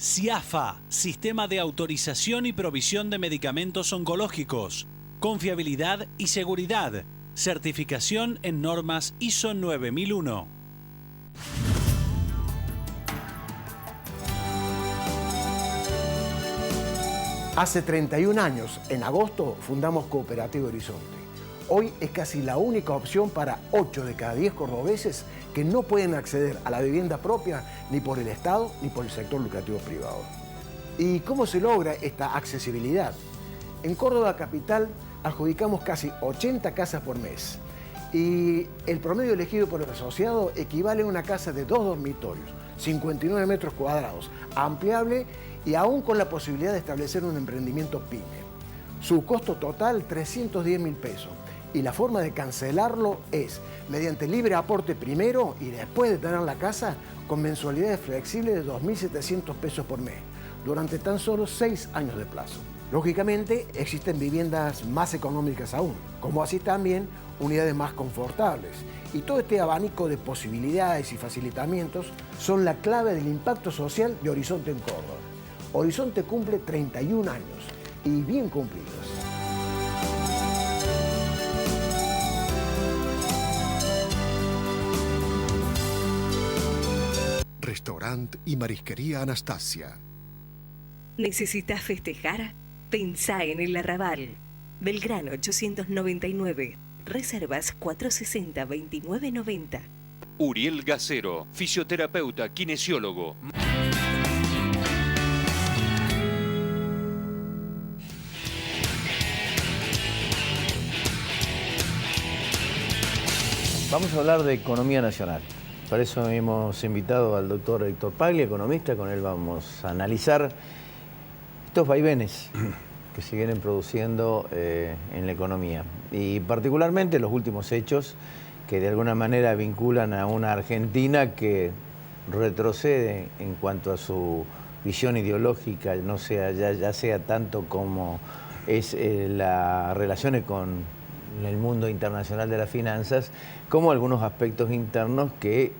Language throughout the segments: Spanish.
CIAFA, Sistema de Autorización y Provisión de Medicamentos Oncológicos. Confiabilidad y seguridad. Certificación en normas ISO 9001. Hace 31 años, en agosto, fundamos Cooperativa Horizonte. Hoy es casi la única opción para 8 de cada 10 cordobeses que no pueden acceder a la vivienda propia ni por el Estado ni por el sector lucrativo privado. ¿Y cómo se logra esta accesibilidad? En Córdoba Capital adjudicamos casi 80 casas por mes y el promedio elegido por el asociado equivale a una casa de 2 dormitorios, 59 metros cuadrados, ampliable y aún con la posibilidad de establecer un emprendimiento pyme. Su costo total, 310.000 pesos. Y la forma de cancelarlo es mediante libre aporte primero y después de tener la casa con mensualidades flexibles de 2.700 pesos por mes, durante tan solo 6 años de plazo. Lógicamente, existen viviendas más económicas aún, como así también unidades más confortables. Y todo este abanico de posibilidades y facilitamientos son la clave del impacto social de Horizonte en Córdoba. Horizonte cumple 31 años y bien cumplidos. Restaurante y Marisquería Anastasia. ¿Necesitas festejar? Pensá en el Arrabal. Belgrano 899. Reservas 460-2990. Uriel Gacero, fisioterapeuta, kinesiólogo. Vamos a hablar de economía nacional. Para eso hemos invitado al doctor Héctor Paglia, economista. Con él vamos a analizar estos vaivenes que se vienen produciendo en la economía. Y particularmente los últimos hechos que de alguna manera vinculan a una Argentina que retrocede en cuanto a su visión ideológica, no sea, ya sea tanto como es las relaciones con el mundo internacional de las finanzas, como algunos aspectos internos que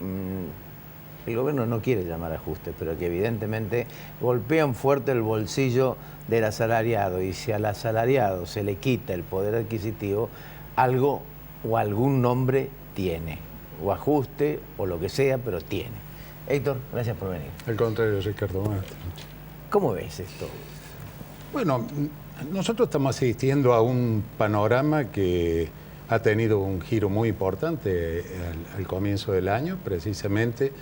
el gobierno no quiere llamar ajuste, pero que evidentemente golpean fuerte el bolsillo del asalariado. Y si al asalariado se le quita el poder adquisitivo, algo o algún nombre tiene, o ajuste o lo que sea, pero tiene. Héctor, gracias por venir. Al contrario, Ricardo. ¿Cómo ves esto? Bueno, nosotros estamos asistiendo a un panorama que ha tenido un giro muy importante al comienzo del año, precisamente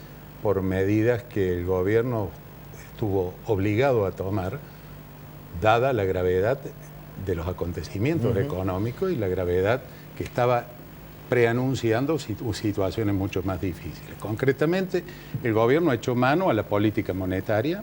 por medidas que el gobierno estuvo obligado a tomar, dada la gravedad de los acontecimientos económicos y la gravedad que estaba preanunciando situaciones mucho más difíciles. Concretamente, el gobierno ha hecho mano a la política monetaria,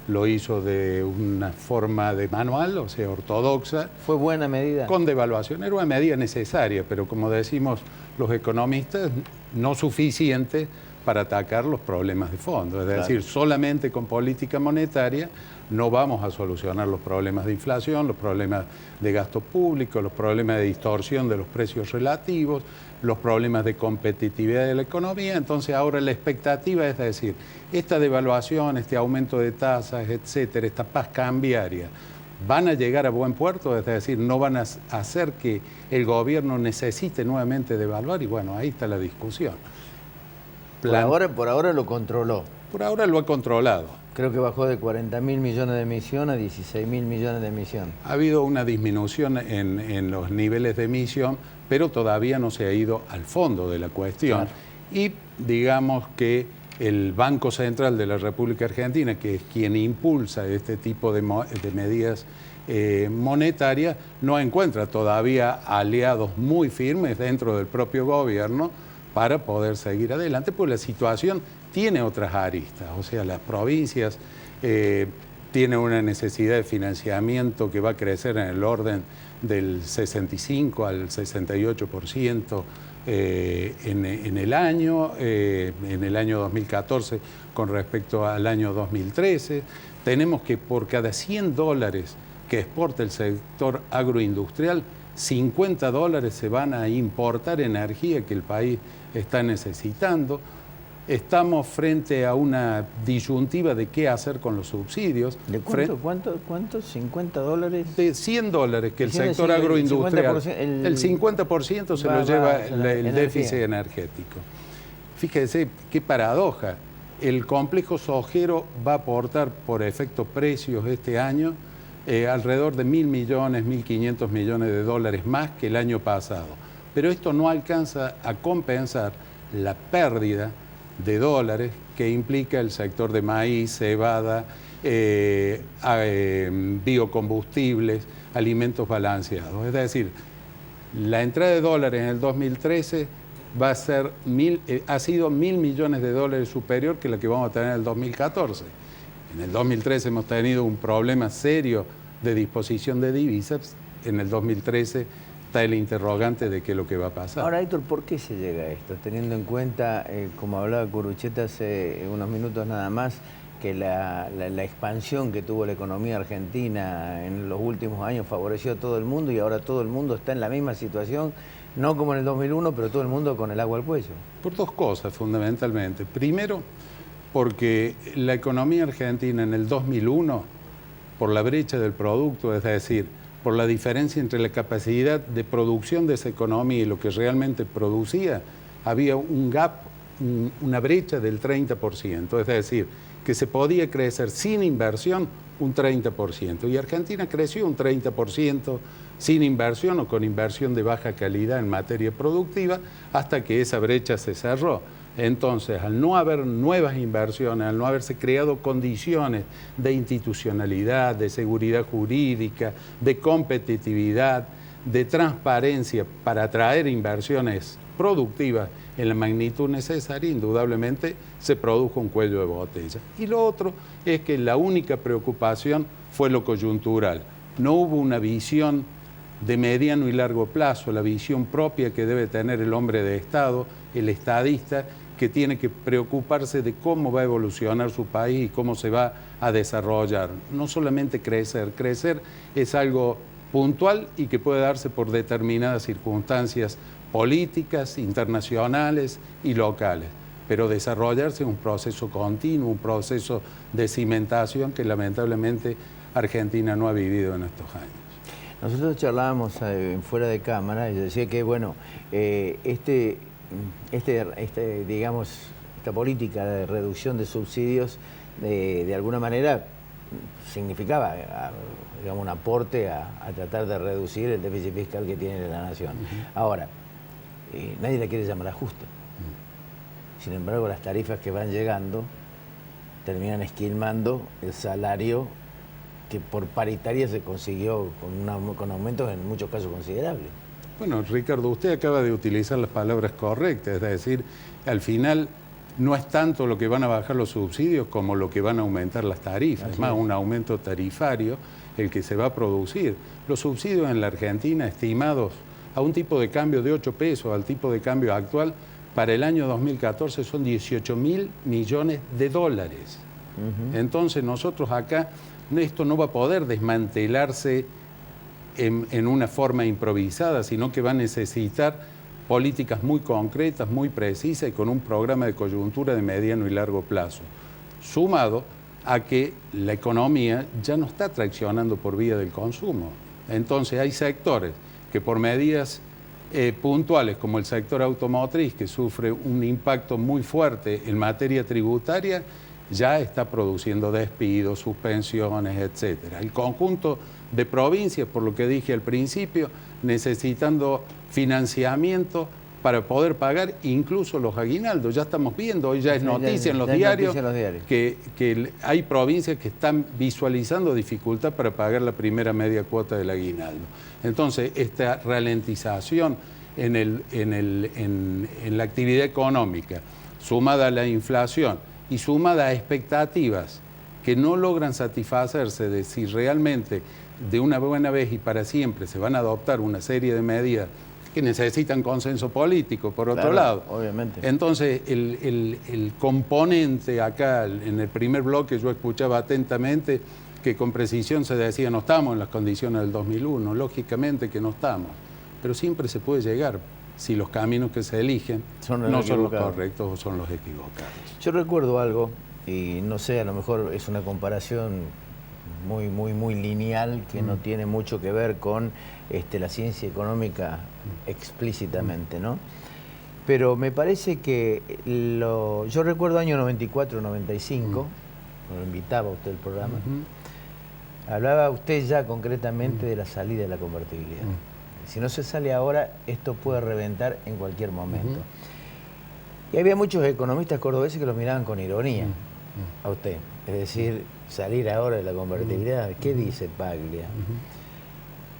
lo hizo de una forma de manual, o sea, ortodoxa. ¿Fue buena medida? Con devaluación. Era una medida necesaria, pero como decimos los economistas, no suficiente para atacar los problemas de fondo. Es decir, solamente con política monetaria no vamos a solucionar los problemas de inflación, los problemas de gasto público, los problemas de distorsión de los precios relativos, los problemas de competitividad de la economía. Entonces ahora la expectativa es decir, esta devaluación, este aumento de tasas, etcétera, esta paz cambiaria, ¿van a llegar a buen puerto? Es decir, ¿no van a hacer que el gobierno necesite nuevamente devaluar? Y bueno, ahí está la discusión. Por ahora lo controló. Por ahora lo ha controlado. Creo que bajó de 40.000 millones de emisión a 16.000 millones de emisión. Ha habido una disminución en los niveles de emisión, pero todavía no se ha ido al fondo de la cuestión. Claro. Y digamos que el Banco Central de la República Argentina, que es quien impulsa este tipo de medidas monetarias, no encuentra todavía aliados muy firmes dentro del propio gobierno para poder seguir adelante, pues la situación tiene otras aristas, o sea, las provincias tienen una necesidad de financiamiento que va a crecer en el orden del 65 al 68% en el año 2014 con respecto al año 2013. Tenemos que por cada $100 que exporta el sector agroindustrial, $50 se van a importar energía que el país está necesitando. estamos frente a una disyuntiva de qué hacer con los subsidios. ¿De cuánto? ¿$50? De $100 que el Decime sector si el agroindustrial, 50%, el 50% se lo lleva el déficit energético. Fíjese qué paradoja. El complejo sojero va a aportar por efecto precios este año alrededor de 1.000 millones, 1.500 millones de dólares más que el año pasado. Pero esto no alcanza a compensar la pérdida de dólares que implica el sector de maíz, cebada, biocombustibles, alimentos balanceados. Es decir, la entrada de dólares en el 2013 va a ser ha sido 1.000 millones de dólares superior que la que vamos a tener en el 2014. En el 2013 hemos tenido un problema serio de disposición de divisas. En el 2013 está el interrogante de qué es lo que va a pasar. Ahora, Héctor, ¿por qué se llega a esto? Teniendo en cuenta, como hablaba Curucheta hace unos minutos nada más, que la expansión que tuvo la economía argentina en los últimos años favoreció a todo el mundo y ahora todo el mundo está en la misma situación, no como en el 2001, pero todo el mundo con el agua al cuello. Por dos cosas, fundamentalmente. Primero, porque la economía argentina en el 2001, por la brecha del producto, es decir, por la diferencia entre la capacidad de producción de esa economía y lo que realmente producía, había un gap, una brecha del 30%. Es decir, que se podía crecer sin inversión un 30%. Y Argentina creció un 30% sin inversión o con inversión de baja calidad en materia productiva hasta que esa brecha se cerró. Entonces, al no haber nuevas inversiones, al no haberse creado condiciones de institucionalidad, de seguridad jurídica, de competitividad, de transparencia para atraer inversiones productivas en la magnitud necesaria, indudablemente se produjo un cuello de botella. Y lo otro es que la única preocupación fue lo coyuntural. No hubo una visión de mediano y largo plazo, la visión propia que debe tener el hombre de Estado, el estadista, que tiene que preocuparse de cómo va a evolucionar su país y cómo se va a desarrollar. No solamente crecer, crecer es algo puntual y que puede darse por determinadas circunstancias políticas, internacionales y locales, pero desarrollarse es un proceso continuo, un proceso de cimentación que lamentablemente Argentina no ha vivido en estos años. Nosotros charlábamos fuera de cámara y decía que, bueno, digamos, esta política de reducción de subsidios, de alguna manera, significaba, digamos, un aporte a tratar de reducir el déficit fiscal que tiene la nación. Ahora, nadie la quiere llamar ajuste. Sin embargo, las tarifas que van llegando terminan esquilmando el salario que por paritaria se consiguió con aumentos en muchos casos considerables. Bueno, Ricardo, usted acaba de utilizar las palabras correctas, es decir, al final no es tanto lo que van a bajar los subsidios como lo que van a aumentar las tarifas, es más un aumento tarifario el que se va a producir. Los subsidios en la Argentina estimados a un tipo de cambio de 8 pesos, al tipo de cambio actual, para el año 2014 son 18.000 millones de dólares. Entonces nosotros acá, esto no va a poder desmantelarse en una forma improvisada, sino que va a necesitar políticas muy concretas, muy precisas y con un programa de coyuntura de mediano y largo plazo, sumado a que la economía ya no está traccionando por vía del consumo. Entonces hay sectores que por medidas puntuales, como el sector automotriz, que sufre un impacto muy fuerte en materia tributaria, ya está produciendo despidos, suspensiones, etcétera. El conjunto de provincias, por lo que dije al principio, necesitando financiamiento para poder pagar incluso los aguinaldos. Ya estamos viendo, hoy ya es noticia en los diarios que hay provincias que están visualizando dificultad para pagar la primera media cuota del aguinaldo. Entonces, esta ralentización en la actividad económica, sumada a la inflación y sumada a expectativas que no logran satisfacerse de si realmente de una buena vez y para siempre se van a adoptar una serie de medidas que necesitan consenso político, por otro lado. Obviamente. Entonces, el componente acá, en el primer bloque yo escuchaba atentamente que con precisión se decía no estamos en las condiciones del 2001, lógicamente que no estamos, pero siempre se puede llegar, si los caminos que se eligen Son no son los equivocados. correctos o son los equivocados. Yo recuerdo algo, y no sé, a lo mejor es una comparación muy lineal que no tiene mucho que ver con la ciencia económica explícitamente, ¿no? Pero me parece que yo recuerdo año 94, 95, cuando invitaba usted al programa, hablaba usted ya concretamente de la salida de la convertibilidad. Si no se sale ahora, esto puede reventar en cualquier momento. Y había muchos economistas cordobeses que lo miraban con ironía a usted. Es decir, salir ahora de la convertibilidad, ¿qué dice Paglia?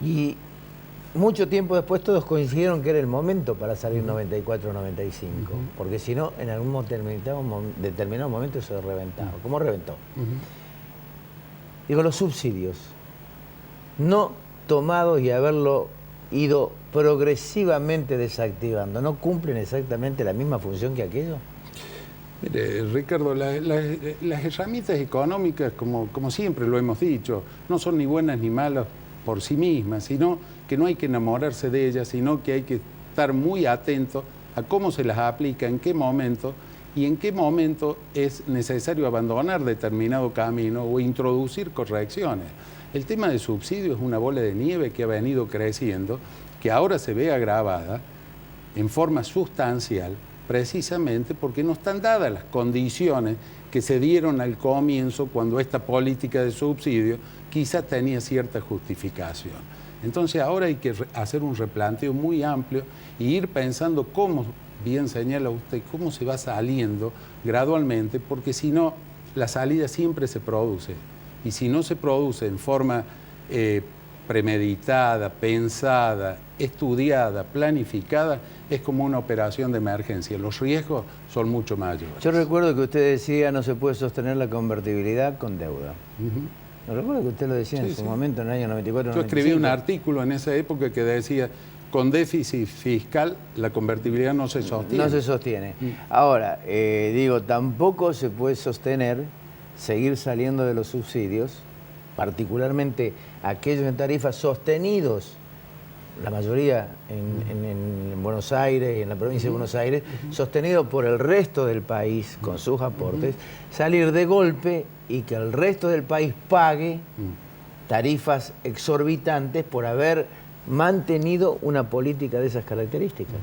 Y mucho tiempo después todos coincidieron que era el momento para salir 94 95, porque si no, en algún determinado momento se reventaba. ¿Cómo reventó? Digo, los subsidios no tomados y haberlo ido progresivamente desactivando, ¿no cumplen exactamente la misma función que aquello? Mire, Ricardo, las herramientas económicas, como siempre lo hemos dicho, no son ni buenas ni malas por sí mismas, sino que no hay que enamorarse de ellas, sino que hay que estar muy atento a cómo se las aplica, en qué momento, y en qué momento es necesario abandonar determinado camino o introducir correcciones. El tema de subsidios es una bola de nieve que ha venido creciendo, que ahora se ve agravada en forma sustancial, precisamente porque no están dadas las condiciones que se dieron al comienzo cuando esta política de subsidio quizás tenía cierta justificación. Entonces ahora hay que hacer un replanteo muy amplio y ir pensando cómo, bien señala usted, cómo se va saliendo gradualmente, porque si no, la salida siempre se produce. Y si no se produce en forma premeditada, pensada, estudiada, planificada, es como una operación de emergencia. Los riesgos son mucho mayores. Yo recuerdo que usted decía no se puede sostener la convertibilidad con deuda. No recuerdo que usted lo decía en su momento, en el año 94, Yo escribí un artículo en esa época que decía, con déficit fiscal la convertibilidad no se sostiene. No se sostiene. Ahora, digo, tampoco se puede sostener seguir saliendo de los subsidios, particularmente aquellos en tarifas sostenidos, la mayoría en Buenos Aires y en la provincia de Buenos Aires, sostenidos por el resto del país con sus aportes, salir de golpe y que el resto del país pague tarifas exorbitantes por haber mantenido una política de esas características.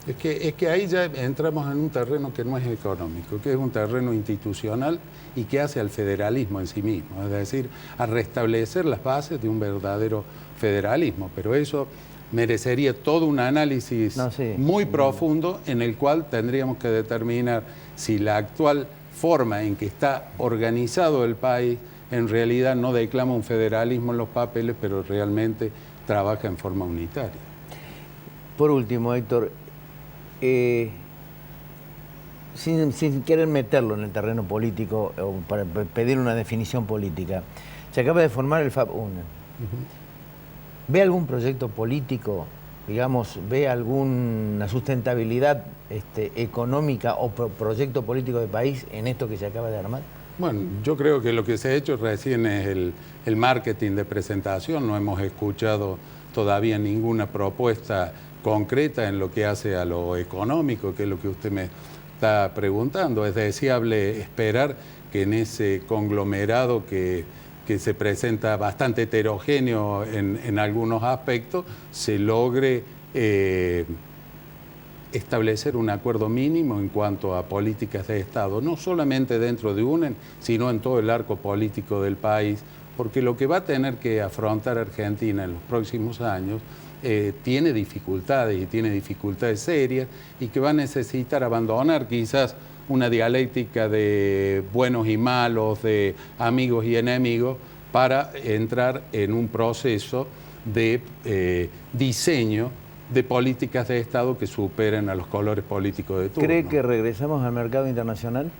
Es que ahí ya entramos en un terreno que no es económico, que es un terreno institucional y que hace al federalismo en sí mismo, es decir, a restablecer las bases de un verdadero federalismo, pero eso merecería todo un análisis muy profundo en el cual tendríamos que determinar si la actual forma en que está organizado el país en realidad no declama un federalismo en los papeles, pero realmente trabaja en forma unitaria. Por último, Héctor, sin querer meterlo en el terreno político o para pedir una definición política, se acaba de formar el FAB 1. ¿Ve algún proyecto político, digamos, ve alguna sustentabilidad económica o proyecto político de país en esto que se acaba de armar? Bueno, yo creo que lo que se ha hecho recién es el marketing de presentación. No hemos escuchado todavía ninguna propuesta concreta en lo que hace a lo económico, que es lo que usted me está preguntando. Es deseable esperar que en ese conglomerado que se presenta bastante heterogéneo en algunos aspectos, se logre establecer un acuerdo mínimo en cuanto a políticas de Estado, no solamente dentro de UNEN, sino en todo el arco político del país, porque lo que va a tener que afrontar Argentina en los próximos años tiene dificultades y tiene dificultades serias y que va a necesitar abandonar quizás una dialéctica de buenos y malos, de amigos y enemigos, para entrar en un proceso de diseño de políticas de Estado que superen a los colores políticos de turno. ¿Cree que regresamos al mercado internacional?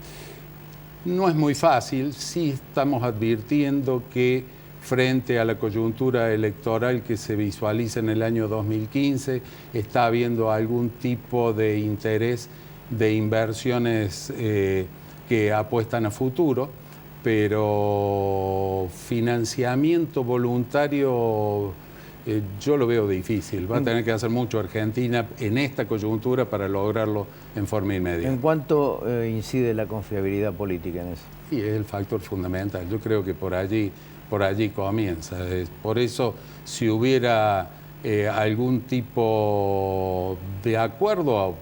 No es muy fácil, sí estamos advirtiendo que frente a la coyuntura electoral que se visualiza en el año 2015, está habiendo algún tipo de interés de inversiones que apuestan a futuro, pero financiamiento voluntario yo lo veo difícil. Va a tener que hacer mucho Argentina en esta coyuntura para lograrlo en forma inmediata. ¿En cuánto incide la confiabilidad política en eso? Y es el factor fundamental. Yo creo que por allí comienza. Por eso, si hubiera algún tipo de acuerdo,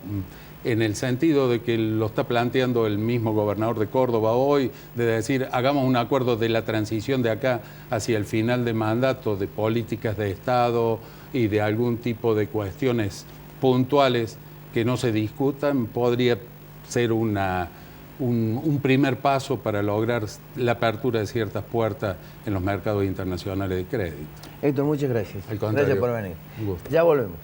en el sentido de que lo está planteando el mismo gobernador de Córdoba hoy, de decir, hagamos un acuerdo de la transición de acá hacia el final de mandato, de políticas de Estado y de algún tipo de cuestiones puntuales que no se discutan, podría ser un primer paso para lograr la apertura de ciertas puertas en los mercados internacionales de crédito. Héctor, muchas gracias. Al contrario. Gracias por venir. Un gusto. Ya volvemos.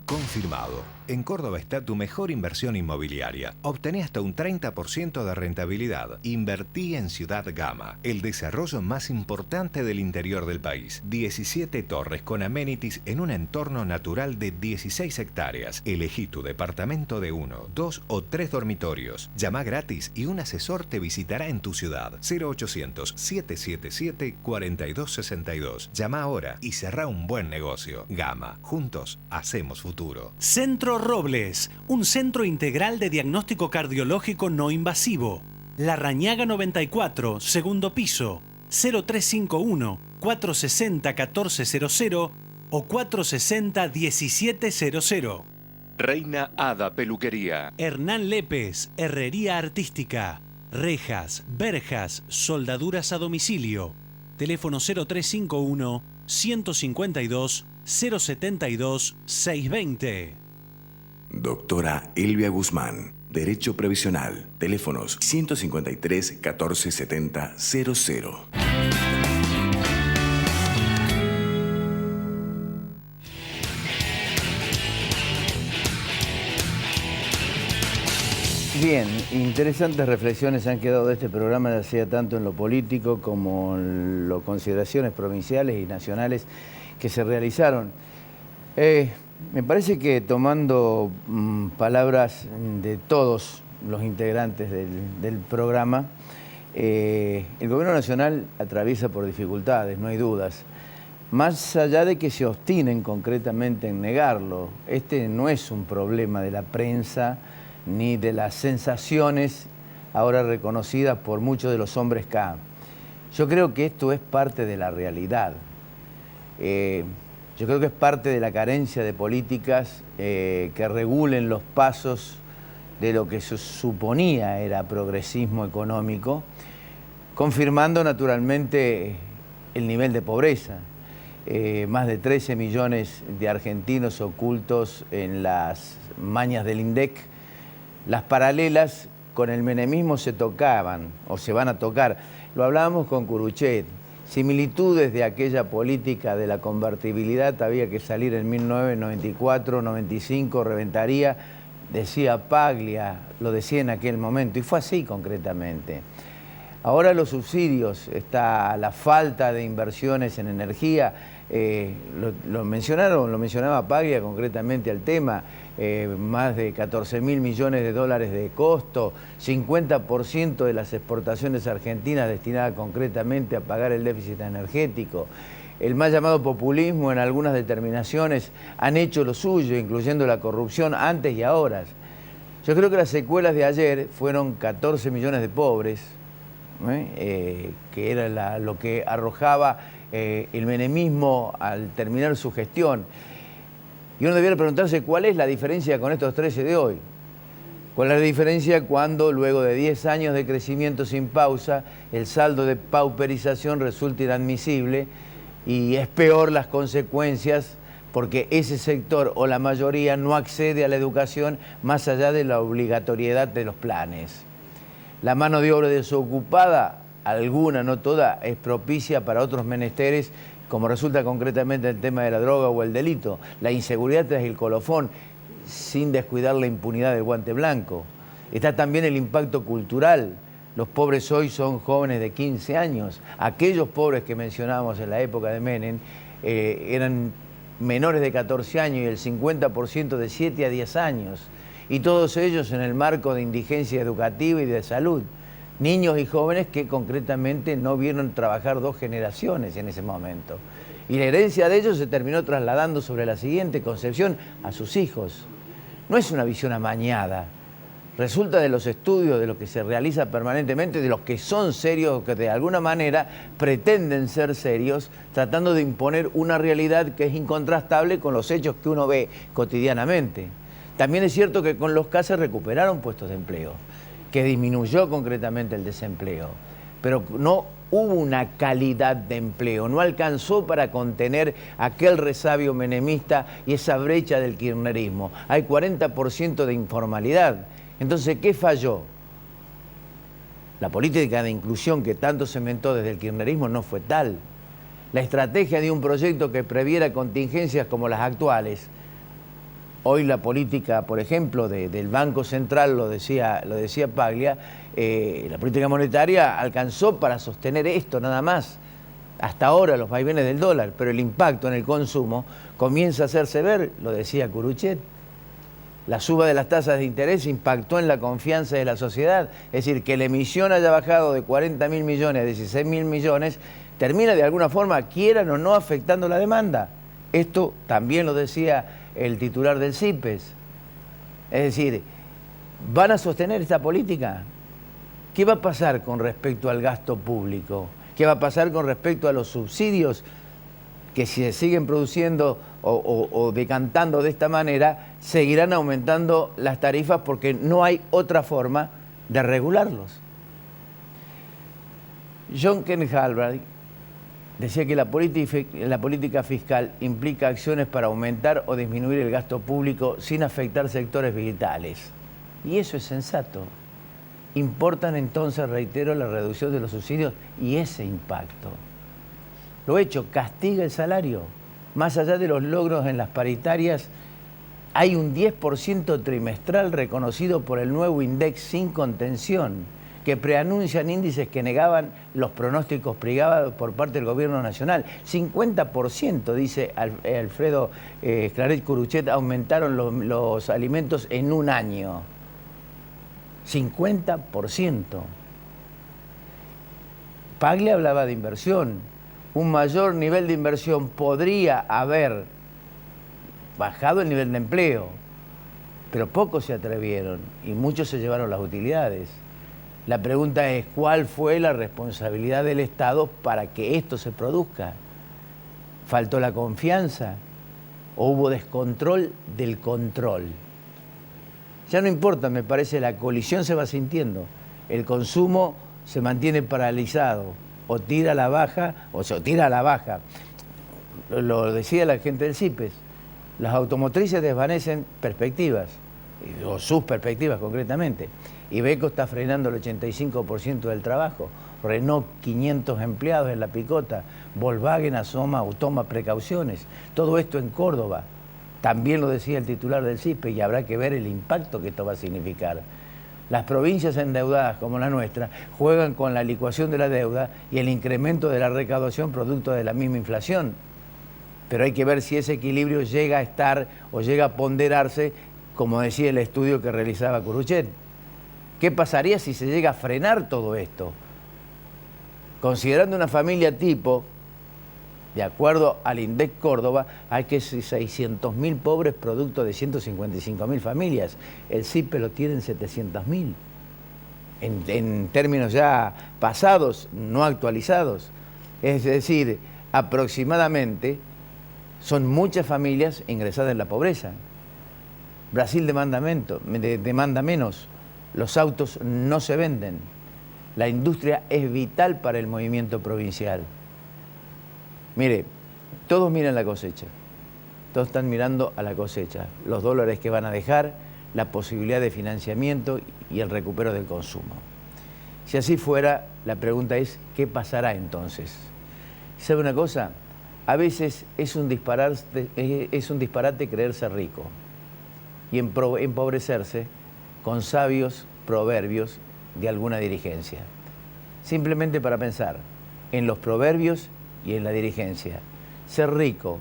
Confirmado. En Córdoba está tu mejor inversión inmobiliaria. Obtené hasta un 30% de rentabilidad. Invertí en Ciudad Gama, el desarrollo más importante del interior del país. 17 torres con amenities en un entorno natural de 16 hectáreas. Elegí tu departamento de 1, 2 o 3 dormitorios. Llama gratis y un asesor te visitará en tu ciudad. 0800-777-4262. Llama ahora y cerrá un buen negocio. Gama. Juntos hacemos futuro. Centro Robles, un centro integral de diagnóstico cardiológico no invasivo. Larrañaga 94, segundo piso, 0351-460-1400 o 460-1700. Reina Hada Peluquería. Hernán Lépez, Herrería Artística. Rejas, verjas, soldaduras a domicilio. Teléfono 0351-152-072-620. Doctora Elvia Guzmán, Derecho Previsional. Teléfonos 153 1470 00. Bien, interesantes reflexiones han quedado de este programa, ya sea tanto en lo político como en las consideraciones provinciales y nacionales que se realizaron. Me parece que tomando palabras de todos los integrantes del programa, el gobierno nacional atraviesa por dificultades, no hay dudas. Más allá de que se obstinen concretamente en negarlo, este no es un problema de la prensa ni de las sensaciones ahora reconocidas por muchos de los hombres K. Yo creo que esto es parte de la realidad. Yo creo que es parte de la carencia de políticas que regulen los pasos de lo que se suponía era progresismo económico, confirmando naturalmente el nivel de pobreza. Más de 13 millones de argentinos ocultos en las mañas del INDEC. Las paralelas con el menemismo se tocaban o se van a tocar. Lo hablábamos con Curuchet. Similitudes de aquella política de la convertibilidad había que salir en 1994, 95, reventaría, decía Paglia, lo decía en aquel momento, y fue así concretamente. Ahora los subsidios, está la falta de inversiones en energía, lo mencionaba Paglia concretamente al tema, más de 14.000 millones de dólares de costo, 50% de las exportaciones argentinas destinadas concretamente a pagar el déficit energético. El mal llamado populismo en algunas determinaciones han hecho lo suyo, incluyendo la corrupción antes y ahora. Yo creo que las secuelas de ayer fueron 14 millones de pobres, que era lo que arrojaba el menemismo al terminar su gestión. Y uno debiera preguntarse cuál es la diferencia con estos 13 de hoy. ¿Cuál es la diferencia cuando luego de 10 años de crecimiento sin pausa, el saldo de pauperización resulta inadmisible y es peor las consecuencias porque ese sector o la mayoría no accede a la educación más allá de la obligatoriedad de los planes? La mano de obra desocupada, alguna, no toda, es propicia para otros menesteres, como resulta concretamente el tema de la droga o el delito, la inseguridad tras el colofón, sin descuidar la impunidad del guante blanco. Está también el impacto cultural. Los pobres hoy son jóvenes de 15 años. Aquellos pobres que mencionábamos en la época de Menem eran menores de 14 años y el 50% de 7 a 10 años. y todos ellos en el marco de indigencia educativa y de salud. Niños y jóvenes que concretamente no vieron trabajar 2 generaciones en ese momento. Y la herencia de ellos se terminó trasladando sobre la siguiente concepción a sus hijos. No es una visión amañada. Resulta de los estudios, de lo que se realiza permanentemente, de los que son serios, que de alguna manera pretenden ser serios, tratando de imponer una realidad que es incontrastable con los hechos que uno ve cotidianamente. También es cierto que con los CAS se recuperaron puestos de empleo, que disminuyó concretamente el desempleo, pero no hubo una calidad de empleo, no alcanzó para contener aquel resabio menemista y esa brecha del kirchnerismo. Hay 40% de informalidad. Entonces, ¿qué falló? La política de inclusión que tanto se inventó desde el kirchnerismo no fue tal. La estrategia de un proyecto que previera contingencias como las actuales. Hoy la política, por ejemplo, del Banco Central, lo decía Paglia, la política monetaria alcanzó para sostener esto nada más. Hasta ahora los vaivenes del dólar, pero el impacto en el consumo comienza a hacerse ver, lo decía Curuchet. La suba de las tasas de interés impactó en la confianza de la sociedad. Es decir, que la emisión haya bajado de 40.000 millones a 16.000 millones, termina de alguna forma, quieran o no, afectando la demanda. Esto también lo decía el titular del CIPES. Es decir, ¿van a sostener esta política? ¿Qué va a pasar con respecto al gasto público? ¿Qué va a pasar con respecto a los subsidios que si se siguen produciendo o decantando de esta manera, seguirán aumentando las tarifas porque no hay otra forma de regularlos? John Kenneth Galbraith decía que la política fiscal implica acciones para aumentar o disminuir el gasto público sin afectar sectores vitales. Y eso es sensato. Importan entonces, reitero, la reducción de los subsidios y ese impacto. Lo hecho, castiga el salario. Más allá de los logros en las paritarias, hay un 10% trimestral reconocido por el nuevo INDEC sin contención, que preanuncian índices que negaban los pronósticos privados por parte del gobierno nacional. 50%, dice Alfredo Claret Curuchet, aumentaron los alimentos en un año. 50%. Paglia hablaba de inversión. Un mayor nivel de inversión podría haber bajado el nivel de empleo, pero pocos se atrevieron y muchos se llevaron las utilidades. La pregunta es, ¿cuál fue la responsabilidad del Estado para que esto se produzca? ¿Faltó la confianza o hubo descontrol del control? Ya no importa, me parece, la colisión se va sintiendo. El consumo se mantiene paralizado, o tira a la baja, o se tira a la baja. Lo decía la gente del CIPES, las automotrices desvanecen perspectivas, o sus perspectivas concretamente. Iveco está frenando el 85% del trabajo, Renault 500 empleados en la picota, Volkswagen asoma o toma precauciones. Todo esto en Córdoba. También lo decía el titular del CIPE y habrá que ver el impacto que esto va a significar. Las provincias endeudadas como la nuestra juegan con la licuación de la deuda y el incremento de la recaudación producto de la misma inflación. Pero hay que ver si ese equilibrio llega a estar o llega a ponderarse, como decía el estudio que realizaba Curuchet. ¿Qué pasaría si se llega a frenar todo esto? Considerando una familia tipo, de acuerdo al INDEC Córdoba, hay que 600.000 pobres producto de 155.000 familias. El CIPE lo tiene en 700.000. En términos ya pasados, no actualizados. Es decir, aproximadamente son muchas familias ingresadas en la pobreza. Brasil demanda menos. Los autos no se venden. La industria es vital para el movimiento provincial. Mire, todos miran la cosecha, todos están mirando a la cosecha, los dólares que van a dejar, la posibilidad de financiamiento y el recupero del consumo. Si así fuera, la pregunta es, ¿qué pasará entonces? ¿Sabe una cosa? A veces es un disparate creerse rico y empobrecerse con sabios proverbios de alguna dirigencia. Simplemente para pensar en los proverbios y en la dirigencia. Ser rico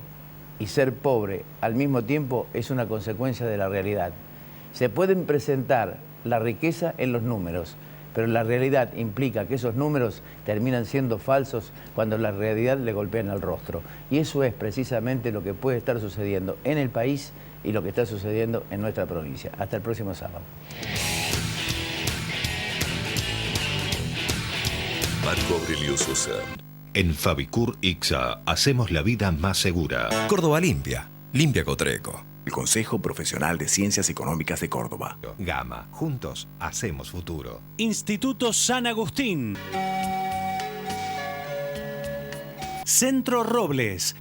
y ser pobre al mismo tiempo es una consecuencia de la realidad. Se pueden presentar la riqueza en los números, pero la realidad implica que esos números terminan siendo falsos cuando la realidad le golpean al rostro. Y eso es precisamente lo que puede estar sucediendo en el país y lo que está sucediendo en nuestra provincia. Hasta el próximo sábado. Marco Aurelio Sosa. En Fabicur ICSA hacemos la vida más segura. Córdoba Limpia. Limpia Cotreco. El Consejo Profesional de Ciencias Económicas de Córdoba. Gama. Juntos hacemos futuro. Instituto San Agustín. Centro Robles.